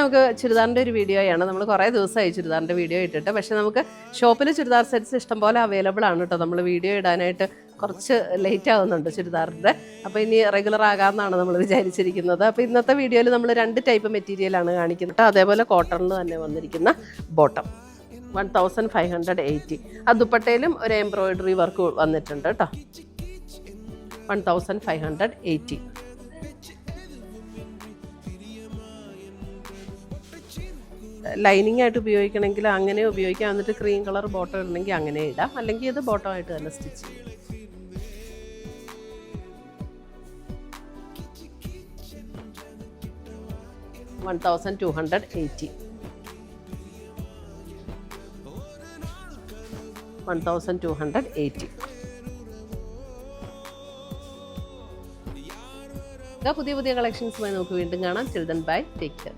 നമുക്ക് ചുരിദാറിൻ്റെ ഒരു വീഡിയോയാണ്. നമ്മൾ കുറേ ദിവസമായി ചുരിദാറിൻ്റെ വീഡിയോ ഇട്ടിട്ട്. പക്ഷേ നമുക്ക് ഷോപ്പിൽ ചുരിദാർ സെറ്റ്സ് ഇഷ്ടംപോലെ അവൈലബിൾ ആണ് കേട്ടോ. നമ്മൾ വീഡിയോ ഇടാനായിട്ട് കുറച്ച് ലേറ്റ് ആവുന്നുണ്ട് ചുരിദാറിൻ്റെ. അപ്പോൾ ഇനി റെഗുലർ ആകാമെന്നാണ് നമ്മൾ വിചാരിച്ചിരിക്കുന്നത്. അപ്പോൾ ഇന്നത്തെ വീഡിയോയിൽ നമ്മൾ 2 ടൈപ്പ് മെറ്റീരിയലാണ് കാണിക്കുന്നത്. അതേപോലെ കോട്ടണിൽ തന്നെ വന്നിരിക്കുന്ന ബോട്ടം 1580. ആ ദുപ്പട്ടയിലും ഒരു എംബ്രോയിഡറി വർക്ക് വന്നിട്ടുണ്ട് കേട്ടോ. 1580. ലൈനിങ് ആയിട്ട് ഉപയോഗിക്കണമെങ്കിൽ അങ്ങനെ ഉപയോഗിക്കാം. എന്നിട്ട് ക്രീം കളർ ബോട്ടം ഇടണമെങ്കിൽ അങ്ങനെ ഇടാം. അല്ലെങ്കിൽ ഇത് ബോട്ടമായിട്ട് തന്നെ സ്റ്റിച്ച് ചെയ്യും. $1280. 1280. പുതിയ കളക്ഷൻസുമായി നമുക്ക് വീണ്ടും കാണാം. Children bye, take care.